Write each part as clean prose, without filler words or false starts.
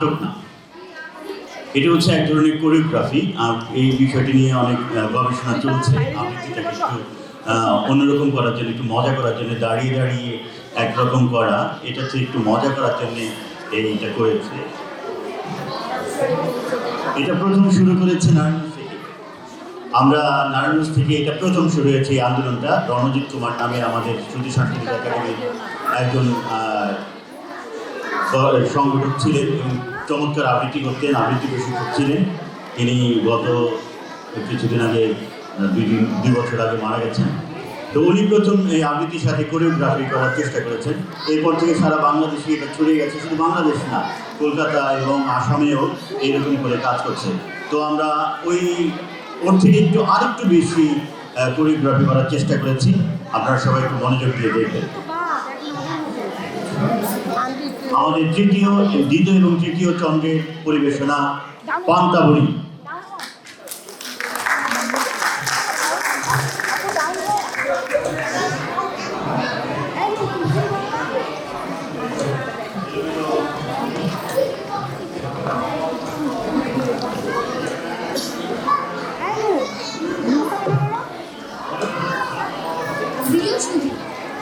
না, এটা হচ্ছে এক ধরনের কোরিওগ্রাফি। আর এই বিষয়টি নিয়ে অনেক গবেষণা চলছে। আবৃত্তিটাকে একটু অন্যরকম করার জন্য, একটু মজা করার জন্য, দাঁড়িয়ে দাঁড়িয়ে একরকম করা, এটা হচ্ছে একটু মজা করার জন্য এইটা করেছে। এটা প্রথম শুরু করেছে নারায়ণগঞ্জ থেকে। আমরা নারায়ণগঞ্জ থেকে এটা প্রথম শুরু হয়েছে এই আন্দোলনটা। রণজিৎ কুমার নামে আমাদের শ্রুতি সাংস্কৃতিক একাডেমির একজন সংগঠক ছিলেন এবং চমৎকার আবৃত্তি করতেন, আবৃত্তি প্রশিক্ষক ছিলেন। তিনি গত কিছুদিন আগে, দুই বছর আগে মারা গেছেন। তো উনি প্রথম এই আবৃত্তির সাথে কোরিওগ্রাফি করার চেষ্টা করেছেন। এরপর থেকে সারা বাংলাদেশে এটা ছড়িয়ে গেছে, শুধু বাংলাদেশ না, কলকাতা এবং আসামেও এইরকম করে কাজ করছে। তো আমরা ওর থেকে আরেকটু বেশি কোরিওগ্রাফি করার চেষ্টা করেছি। আপনারা সবাই একটু মনোযোগ দিয়ে দেখবেন। আমাদের দ্বিতীয় এবং তৃতীয় চন্দ্রের পরিবেশনা পান্তাবুড়ি।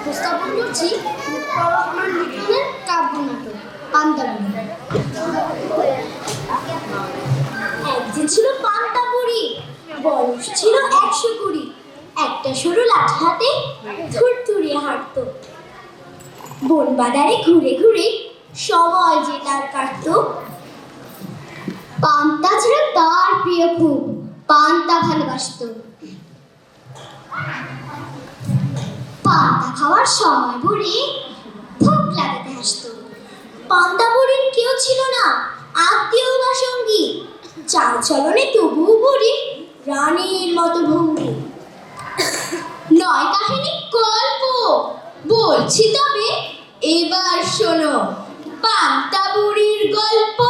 উপস্থাপন করছি পরমাণু বিজ্ঞানের কাব্য নাটক পান্তাবুড়ি। এক যে ছিল পান্তাবুড়ি, বয়স ছিল 120। একটা সরু লাঠি হাতে থুরথুরিয়ে হাঁটতো। বন বাজারে ঘুরে ঘুরে সময় যে তার কাটতো। পান্তা ছিল তার প্রিয়, খুব পান্তা ভালোবাসতো। পান্তা খাওয়ার সময় বুড়ি ভোগ লাগাতে হাসতো। পান্তা বুড়ির কেউ ছিল না আত্মীয় বা সঙ্গী, চাল চলনে তবুও বুড়ি রানীর মতো ভঙ্গি। নয় কাহিনী গল্প বলছি, তবে এবার শোনো পান্তা বুড়ির গল্প।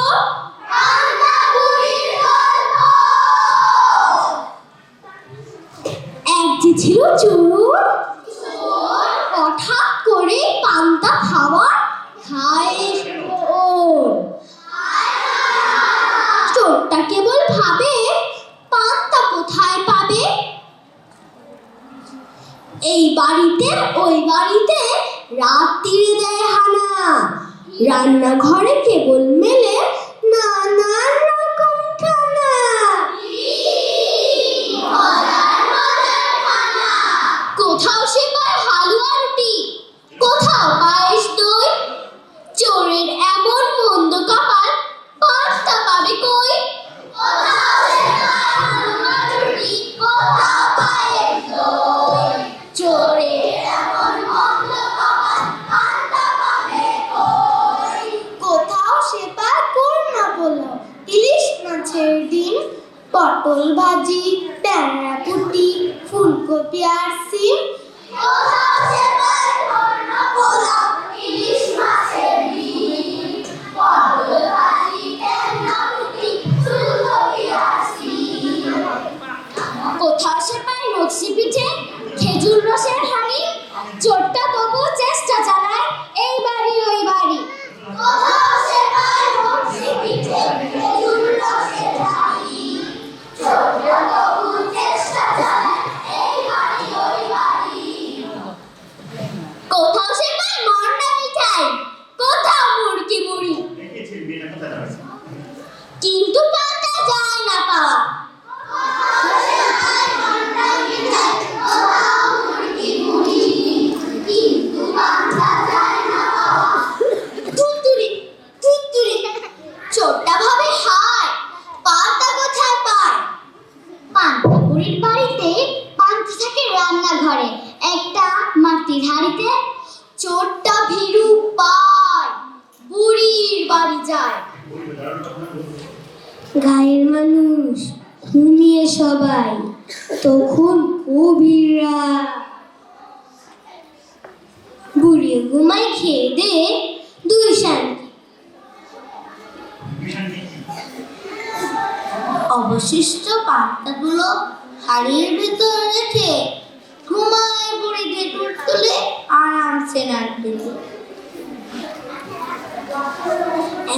এক যে ছিল চোর, হঠাৎ করে পান্তা খাওয়ার খায়েশ ওর। চোরটা কেবল ভাবে পান্তা কোথায় পাবে। এই বাড়িতে ওই বাড়িতে রাত্রিরে দেয় হানা। রান্নাঘরে কেবল মেলে নানান রকম খানা। কোথাও সে পায় হালুয়া রুটি, কোথাও পায়েস দই। চোরের এমন মন্দ কপাল, পান্তা পাবে কই। চোরের এমন মন্দ কপাল, পান্তা পাবে কই। কোথাও সে পায় করনা পোলাও, ইলিশ মাছের ডিম, পটল ভাজি, ট্যাংরা পুটি, ফুলকপি আর সিম। কোথাও সে পায় করনা পোলাও, ইলিশ মাছের ডিম, পটল ভাজি, ট্যাংরা পুটি, ফুলকপি আর সিম। কোথাও সে পায় নকশি পিঠে, খেজুর রসের হাঁড়ি। চোরটা তবু চেষ্টা চালায় এই বাড়ি ওই বাড়ি। কোথাও সে পায় নকশি পিঠে, খেজুর রসের হাঁড়ি। চোরটা তবু চেষ্টা চালায় এই বাড়ি ওই বাড়ি। কোথাও সে পায় মন্ডা মিঠাই, কোথাও মুড়কি মুড়ি। কিন্তু পান্তা যায় না পাওয়া। চোরটা ভাবে হায় পান্তা কোথায় পায়। পান্তা বুড়ির বাড়িতে পান্তা থাকে রান্নাঘরে একটা মাটির হাঁড়িতে। চোরটা ভীরু পায় বুড়ির বাড়ি যায়। গায়ের মানুষ ঘুমিয়ে সবাই, তখন গভীর রাত। বুড়ি ঘুমায় খেয়ে দে দুই শান্তি। অবশিষ্ট পান্তাগুলো হাড়ির ভেতর রেখে ঘুমায় বুড়ি ঢেকুর তুলে আরামসে নাড়তে।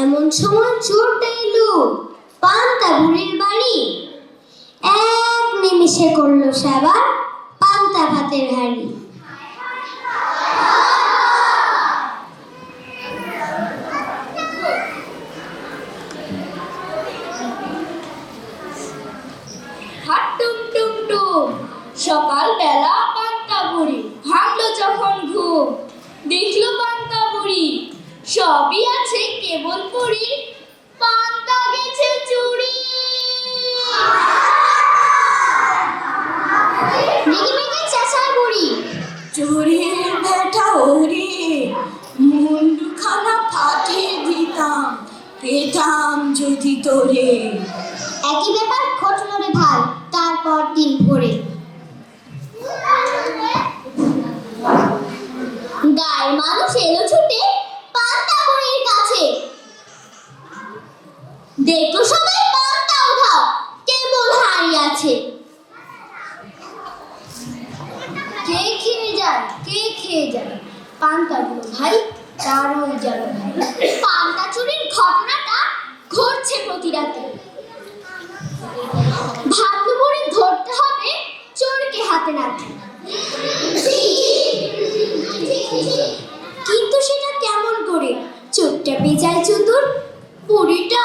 এমন সময় চোরটা এলো পান্তা বুড়ির বাড়ি। এক নিমিষে করলো সেবা পান্তা ভাতের হাঁড়ি। হাট টুম টুম টুম, সকালবেলা পান্তা বুড়ি ভাঙলো যখন ঘুম। দেখলো পান্তা বুড়ি সবই আছে কেবল পুরি, পান্তা গেছে চুরি। রেগে মেগে চেঁচায় বুড়ি, চোরের বেটা ওরে, মুন্ডুখানা ফাটিয়ে দিতাম, পেতাম যদি তোরে। একই ব্যাপার ঘটল রে ভাই তারপর দিন ভরে। গায়ের মানুষ এলো ছুটে পান্তা বুড়ির কাছে, দেখলো সবাই পান্তা উঠাও কেবল হাঁড়ি আছে। কে খেয়ে যায় কে খেয়ে যায় পান্তা বুড়ো ভাই তার ওই গেল ভাই। পান্তা চুরির ঘটনাটা ঘটছে প্রতি রাতে। ভাবলো বুড়ি ধরতে হবে চোরকে হাতে নাতে, কিন্তু সেটা কেমন করে? চোরটা বেজায় চতুর, বুড়িটা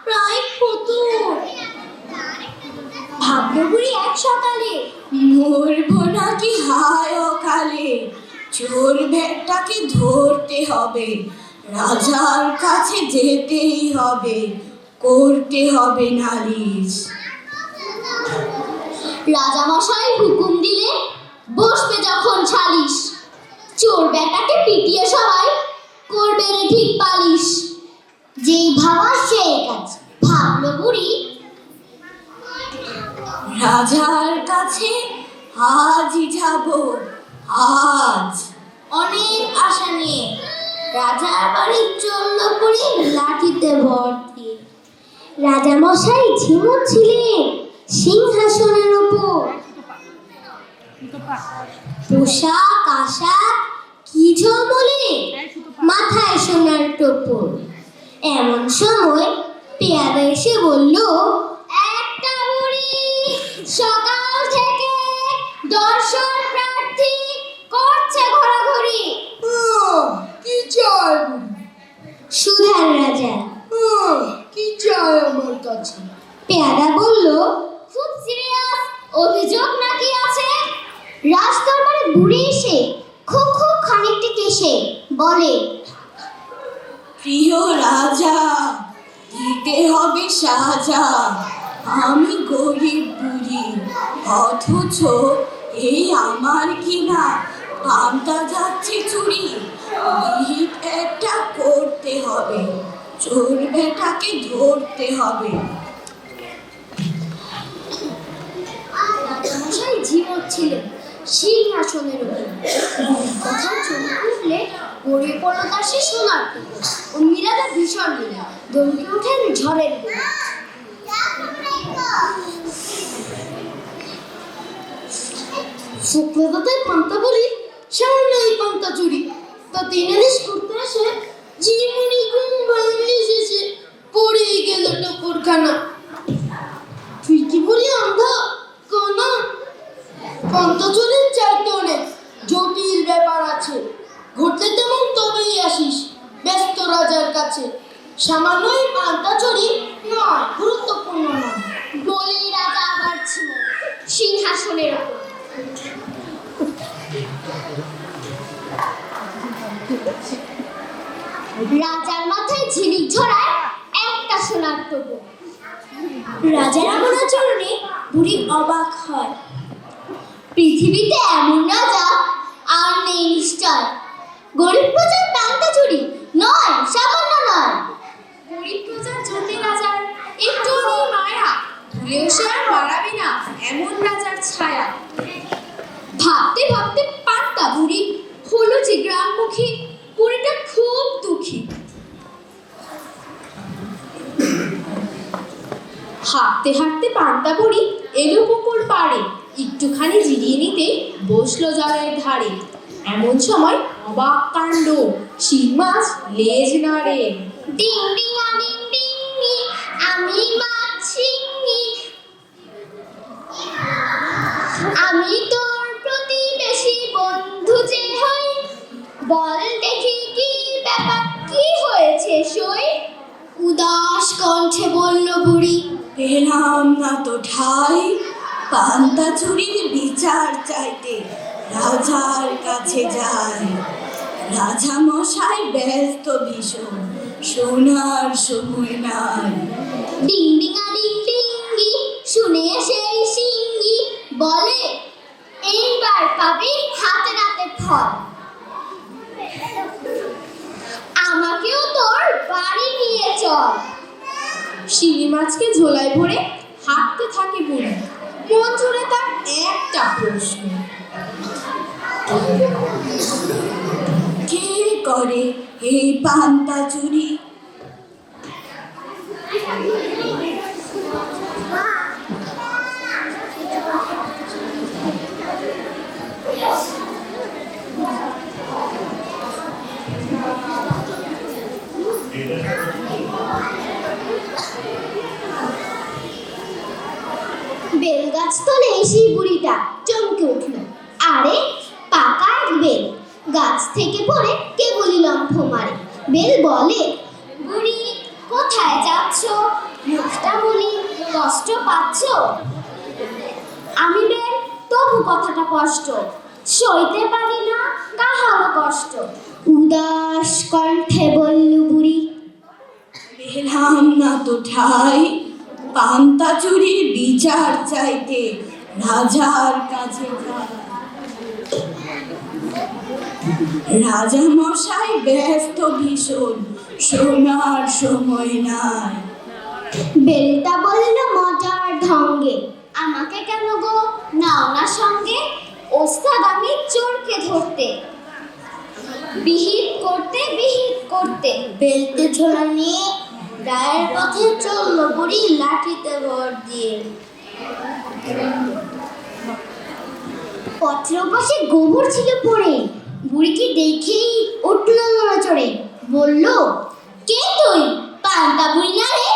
প্রায় ফতুর। ভাবলো বুড়ি এক সকালে, মরবো নাকি হায় অকালে, চোর বেটাকে ধরতে হবে, রাজার কাছে যেতেই হবে, করতে হবে নালিশ। রাজামশাই হুকুম দিলে বসবে যখন সালিশ, চোর বেটাকে পিটিয়ে সবাই করবে রে ঠিক পালিশ। যেই ভাবা সেই কাজ, ভাবলো বুড়ি রাজার কাছে আজই যাব, আজ। অনেক আশা নিয়ে রাজার বাড়ি চলল বুড়ি লাঠিতে ভর দিয়ে। রাজামশাই ঝিমুচ্ছিলেন সিংহাসনের ওপর, পোশাক আশাক কি ঝলমলে, মাথায় সোনার টোপর। এমন সময় পেয়াদা এসে বলল, একটা বুড়ি সকাল থেকে দর্শন প্রার্থী করছে ঘোরাঘুরি। কি চাই? সুধার রাজা, কি চাই আমার কাছে? পেয়াদা বলল, খুব সিরিয়াস অভিযোগ নাকি আছে? রাজ দরবারে বুড়ি এসে খুব খুব খানিকটি কেসে বলে, প্রিয় রাজা, দিতে হবে সাজা, আমি গরিব বুড়ি, অথচ এই আমার কিনা পান্তা যাচ্ছে চুরি। বিহিত একটা করতে হবে, চোর বেটাকে ধরতে হবে। রাজামশাই ঝিমোচ্ছিলেন সিংহাসনের উপর। বুড়ির কথা চোখ উঠলে গড়িয়ে পড়ল তার সে সোনার টুকরো। ও মিরাজা ভীষণ লীলা দমকে ওঠেন ঝড়ের বেগে। শুক্লো তাতে পান্তা বলি সামনে এই পান্তা চুরি, তাতে ইনালিশ করতে আসে ঝিমুনি ঘুম ভাঙলে শেষে পড়েই গেল টপরখানা। তুই কি বলি অন্ধা কোনা, পান্তা চুরির চাইতে অনেক জটিল ব্যাপার আছে, ঘটলে তেমন তবেই আসিস ব্যস্ত রাজার কাছে। সামান্যই পান্তা চুরি নয়, গুরুত্বপূর্ণ নয় বলেই রাজা আবার ছিল সিংহাসনের ওপর। রাজার মাথায় ঝিলিক ঝরায় একটা সোনার টুকরো। রাজার এমন আচরণে বুড়ি অবাক হয়। পৃথিবীতে এমন রাজা আর নেই নিশ্চয়। গরিব প্রজার পান্তা চুরি নয়, সামান্য নয়। গরিব প্রজার জন্যে রাজার একটু নেই মায়া, ভুলেও সে আর বাড়াবে না এমন রাজার ছায়া। ভাবতে ভাবতে পান্তা বুড়ি হলো যে গ্রামমুখী, বুড়িটা খুব দুঃখী। হাঁটতে হাঁটতে পান্তা বুড়ি এলো পুকুর পাড়ে, একটুখানি জিরিয়ে নিতে বসলো জলের ধারে। এমন সময় অবাক কাণ্ড, শিং মাছ লেজ নাড়ে। ডিং ডিং আ ডিং ডিং নি, আমি মাছ শিঙি। আমি তোর প্রতিবেশী বন্ধু যে হই, বল দেখি কি ব্যাপার, কি হয়েছে সই? উদাস কণ্ঠে বলল বুড়ি, পেলাম না তো ঠাই, পান্তা চুরির বিচার চাইতে রাজার কাছে যাই। রাজা মশাই ব্যস্ত ভীষণ, শোনার সময় নাই। ডিং ডিং আ ডিং ডিঙ্গি, শুনে সেই সিঙ্গি বলে, এইবার পাবি হাতে নাতে ফল। আমাকেও তোর বাড়ি নিয়ে চল। শিঙি মাছকে ঝোলায় ভরে হাঁটতে থাকে বুড়ি, মন জুড়ে তার একটা প্রশ্ন, কে করে এই পান্তা চুরি? বেলগাছ তলে সেই বুড়িটা চমকে উঠল। আরে পাকা এক বেল, গাছ থেকে পড়ে কেবলই লম্ফ মারে। বেল বলে, বুড়ি কোথায় যাচ্ছ? মুখটা বলি কষ্ট পাচ্ছ? আমি বেল, তবু কথাটা কষ্ট, সইতে পারি না কাহারও কষ্ট। উদাস কণ্ঠে বলল বুড়ি, পেলাম না তো ঠাই, পান্তা চুরির বিচার চাইতে রাজার কাছে যাই। রাজা মশাই ব্যস্ত ভীষণ, শোনার সময় নাই। বেলটা বলল মজার ঢঙ্গে, আমাকে কেন গো নাও না সঙ্গে? ওস্তাদ আমি চোরকে ধরতে, বিহিত করতে বিহিত করতে। বেলতে ঝোলা নিয়ে গায়ের পথে চলল বুড়ি লাঠিতে ভর দিয়ে। পথের পাশে গোবর ছিল পড়ে, বুড়িকে দেখেই উঠল নড়াচড়ে। বলল, কে তুই? পান্তা বুড়ি না রে,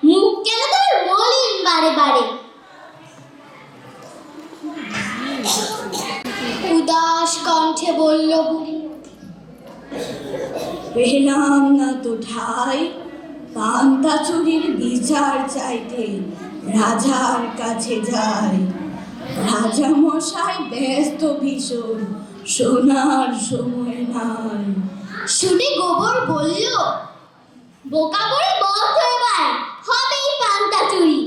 মুখ কেন তোর মলিন বারে বারে? উদাস কণ্ঠে বলল বুড়ি, পেলাম না তো ঠাই, পান্তা চুরির বিচার চাইতে রাজার কাছে যাই। রাজা মশাই ব্যস্ত ভীষণ, শোনার সময় নাই। শুনে গোবর বলল, বোকা বুড়ি বন্ধ এবার, হবেই পান্তা চুরি।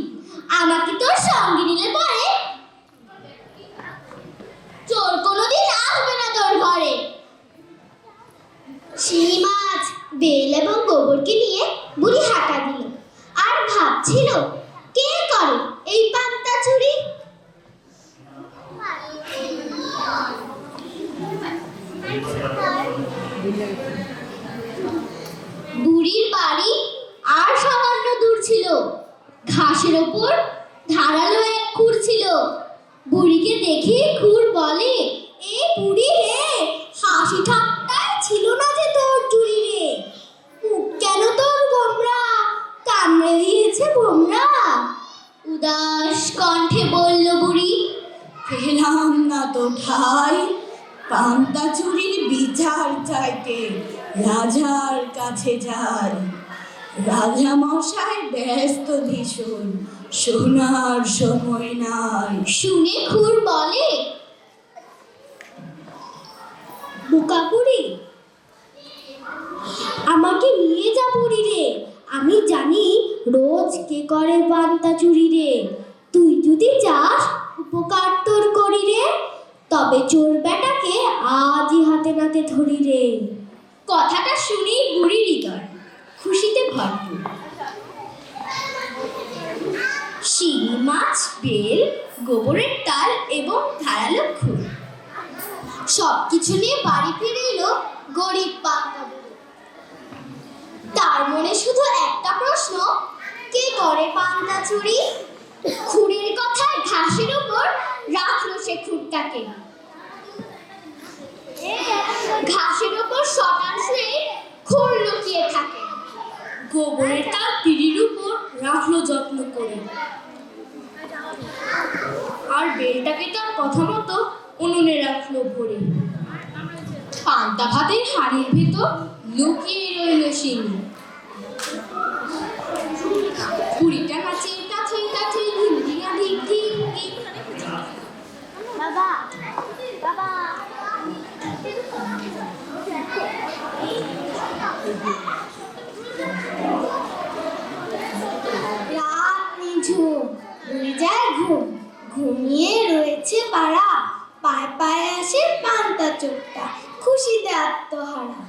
আমাকে তোর সঙ্গে নিলে পরে চোর কোনোদিন আসবে না তোর ঘরে। শিঙি মাছ, বেল এবং গোবরকে নিয়ে বুড়ি হাঁটা দিল, আর ভাবছিল কে করে এই পান্তা চুরি। বুড়ির বাড়ি আর সামান্য দূর ছিল। ঘাসের ওপর ধারালো এক খুর ছিল। বুড়িকে দেখে খুর বলে, এ বুড়ি রে, হাসি ঠাট্টায় ছিল না যে তোর চুরি রে। মুখ কেন তোর গোমরা, কামড়ে দিয়েছে ভোমরা? উদাস কণ্ঠে বলল বুড়ি, পেলাম না তো ঠাই, পান্তা চুরির বিচার চাইতে রাজার কাছে যাই। রাজা মশাই ব্যস্ত ভীষণ, শোনার সময় নাই। শুনে খুর বলে, বোকা বুড়ি, আমাকে নিয়ে যা বুড়ি রে, আমি জানি রোজ কে করে পান্তা চুরি রে। তুই যদি চাস উপকার তোর করি রে, তবে চোর বেটাকে আজই হাতে নাতে ধরি রে। কথাটা শুনেই বুড়ির হৃদয় খুশিতে ভরপুর। শিঙি মাছ, বেল, গোবরের তাল এবং ধারালো খুর সবকিছু নিয়ে বাড়ি ফিরে এলো গরিব পান্তা বুড়ি। তার মনে শুধু একটা প্রশ্ন, কে করে পান্তা চুরি? খুঁড়ির কথায় ঘাসের উপর রাখলো সে খুঁড়টাকে। ঘাসের উপর শতান শুয়ে খুঁড় লুকিয়ে থাকে। গোবরের তার পিঁড়ির উপর রাখলো যত্ন করে, আর বেলটাকে তার কথা মতো উনুনে রাখলো ভরে। পান্তা ভাতের হাঁড়ির ভেতর লুকিয়ে রইল শিঙি, পুরিটা নাচে কাছে কাছে ধিঙ্গিয়া ধিক ধিঙ্গি। বাবা বাবা রাত নিঝুম, উড়ে যায় ঘুম, ঘুমিয়ে রয়েছে পাড়া, পায়ে পায়ে আসে পান্তা চোখটা, খুশিতে আত্মহারা।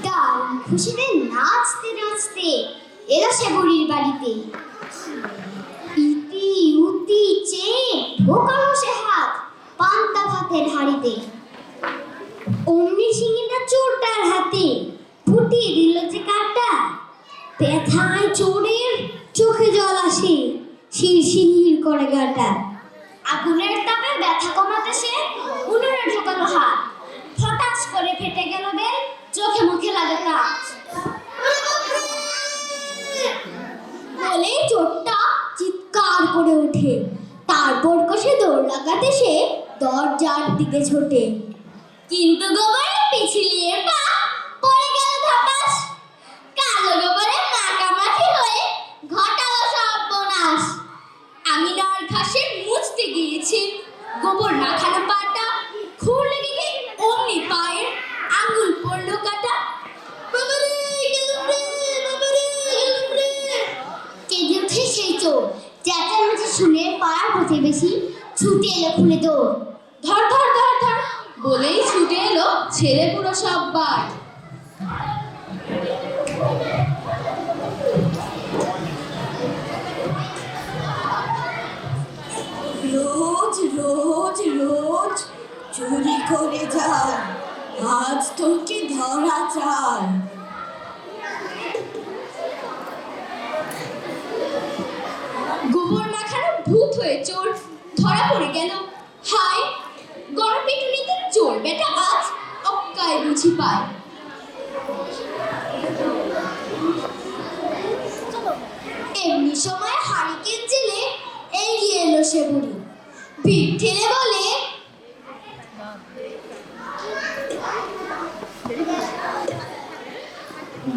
ডাল খুশিতে নাচতে নাচতে এলো সে বুড়ির বাড়িতে, ইতি উতি চেয়ে ঢোকালো সে হাত পান্তা ভাতের হাঁড়িতে। অমনি শিঙিটা চোরটার হাতে ফুটিয়ে দিল যে কাটা, ব্যথায় চোরের চোখে জল আসে, শিরশির করে গাটা। আগুনের তাপে ব্যথা কমাতে সে উনুনে ঢোকালো হাত, ফটাস করে ফেটে গেল বেল, চোখে মুখে লাগে কাজ। বলে চোরটা চিৎকার করে ওঠে, তারপর কষে দৌড় লাগাতে সে দরজার দিকে ছোটে। কিন্তু গোবরে পিছলিয়ে পা পড়ে গেল ধাপাস, কালো গোবরে মাখামাখি হয়ে ঘটালো সর্বনাশ। আমি নার ঘাসে মুছতে গিয়েছি, গোবর মাখানো পাটা খুর লেগে গিয়ে অমনি পায়ের আঙুল পড়লো কাটা। বাবারে গেলুম রে, বাবারে গেলুম রে। কেঁদে ওঠে সেই চোর, চেঁচামেচি শুনে পাড়ার প্রতিবেশী ছুটে এলো খুলে দৌড়। ধর ধর ধর ধর বলেই ছুটে এলো ছেলে পুরো সব্বার। রোজ রোজ রোজ চুরি করে যায়, আজ তোকে ধরা চাই। গোবর মাখানো ভূত হয়ে চোর ধরা পড়ে গেল, হায় গরম পিটুনিতে চোর বেটা আজ অক্কায় বুঝি পায়। এমনি সময় হারিকেন জেলে এগিয়ে এলো সে বুড়ি, ভিড় ঠেলে বলে,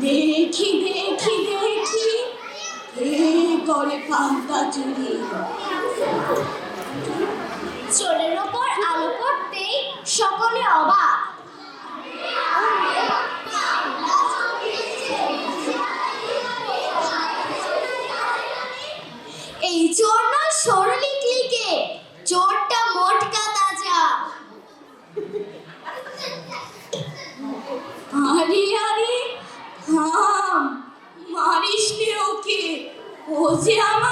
দেখি দেখি দেখি কে করে পান্তা চুরি। চোরের ওপর আলো পড়তেই সকলে অবাক। এই চোর না সরলিকলিকে, চোরটা মোটকা তাজা। আরে আরে থাম, মারিস নে ওকে, ও যে আমার